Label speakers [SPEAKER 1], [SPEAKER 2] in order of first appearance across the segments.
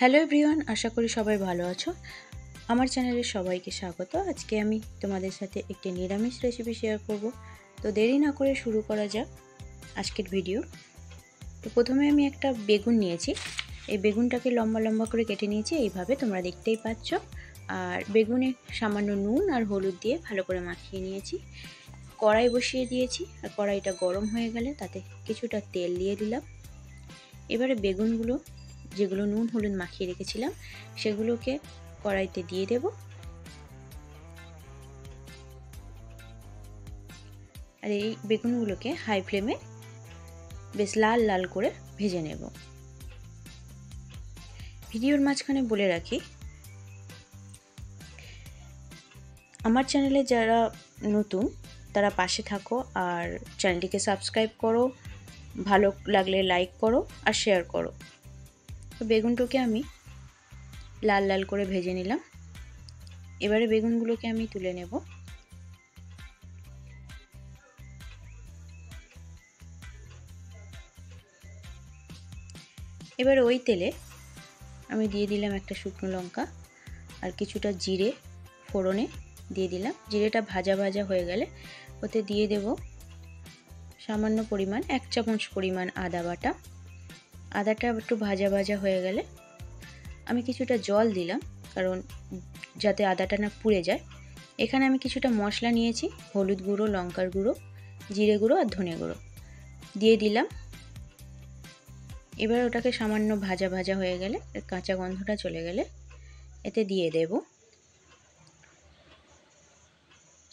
[SPEAKER 1] Hello everyone, আশা করি সবাই ভালো আছো। আমার চ্যানেলে সবাইকে স্বাগত। আজকে আমি তোমাদের সাথে একটি নিরামিষ রেসিপি শেয়ার করব। তো দেরি না করে শুরু করা যাক আজকের ভিডিও। তো প্রথমে আমি একটা বেগুন নিয়েছি। এই বেগুনটাকে লম্বা লম্বা করে কেটে নিয়েছি, এইভাবে তোমরা দেখতেই পাচ্ছ। আর বেগুনে সামান্য নুন আর হলুদ দিয়ে ভালো করে মাখিয়ে নিয়েছি। কড়াই বসিয়ে দিয়েছি, আর কড়াইটা গরম হয়ে গেলে তাতে কিছুটা তেল দিয়ে দিলাম। এবারে বেগুনগুলো যেগুলো নুন হলুদ মাখিয়ে রেখেছিলাম সেগুলোকে কড়াইতে দিয়ে দেব। আর এই বেগুনগুলোকে হাই ফ্লেমে বেশ লাল লাল করে ভেজে নেব। ভিডিওর মাঝখানে বলে রাখি, আমার চ্যানেলে যারা নতুন তারা পাশে থাকো আর চ্যানেলটিকে সাবস্ক্রাইব করো, ভালো লাগলে লাইক করো আর শেয়ার করো। তো বেগুনটাকে আমি লাল লাল করে ভেজে নিলাম। এবারে বেগুনগুলোকে আমি তুলে নেব। এবার ওই তেলে আমি দিয়ে দিলাম একটা শুকনো লঙ্কা আর কিছুটা জিরে ফোড়নে দিয়ে দিলাম। জিরেটা ভাজা ভাজা হয়ে গেলে ওতে দিয়ে দেব সামান্য পরিমাণ 1 চামচ পরিমাণ আদা বাটা। আদাটা একটু ভাজা ভাজা হয়ে গেলে আমি কিছুটা জল দিলাম, কারণ যাতে আদাটা না পুড়ে যায়। এখানে আমি কিছুটা মশলা নিয়েছি, হলুদ গুঁড়ো, লঙ্কার গুঁড়ো, জিরে গুঁড়ো আর ধনে গুঁড়ো দিয়ে দিলাম। এবার ওটাকে সামান্য ভাজা ভাজা হয়ে গেলে, কাঁচা গন্ধটা চলে গেলে এতে দিয়ে দেব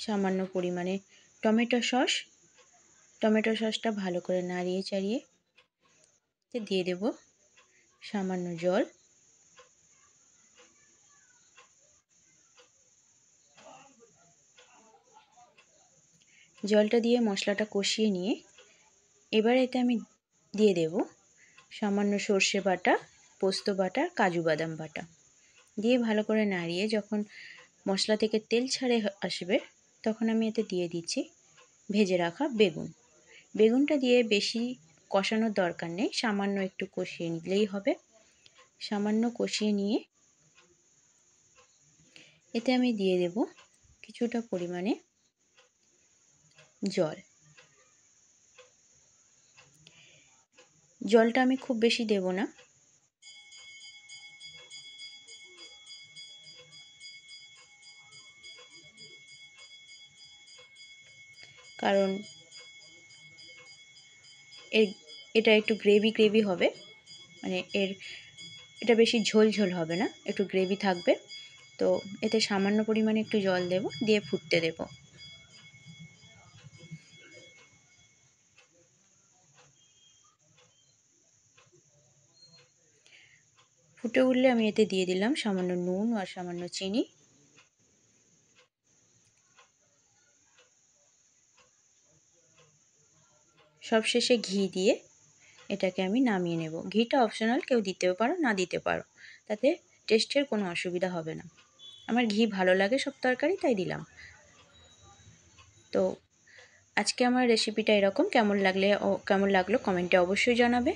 [SPEAKER 1] সামান্য পরিমাণে টমেটো সস। টমেটো সসটা ভালো করে নাড়িয়ে চাড়িয়ে দিয়ে দেব সামান্য জল। জলটা দিয়ে মশলাটা কষিয়ে নিয়ে এবার এতে আমি দিয়ে দেব সামান্য সর্ষে বাটা, পোস্ত বাটা, কাজু বাদাম বাটা দিয়ে ভালো করে নাড়িয়ে যখন মশলা থেকে তেল ছাড়ে আসবে তখন আমি এতে দিয়ে দিচ্ছি ভেজে রাখা বেগুন। বেগুনটা দিয়ে বেশি কষানোর দরকার নেই, সামান্য একটু কষিয়ে নিলেই হবে। সামান্য কষিয়ে নিয়ে এতে আমি দিয়ে দেব কিছুটা পরিমাণে জল। জলটা আমি খুব বেশি দেব না, কারণ এটা একটু গ্রেভি গ্রেভি হবে, মানে এটা বেশি ঝোল ঝোল হবে না, একটু গ্রেভি থাকবে। তো এতে সামান্য পরিমাণে একটু জল দেব, দিয়ে ফুটতে দেব। ফুটে উঠলে আমি এতে দিয়ে দিলাম সামান্য নুন আর সামান্য চিনি। সবশেষে ঘি দিয়ে এটাকে আমি নামিয়ে নেব। ঘিটা অপশনাল, কেউ দিতেও পারো না দিতে পারো, তাতে টেস্টের কোনো অসুবিধা হবে না। আমার ঘি ভালো লাগে সব তরকারি, তাই দিলাম। তো আজকে আমার রেসিপিটা এরকম। কেমন লাগলো কমেন্টে অবশ্যই জানাবে।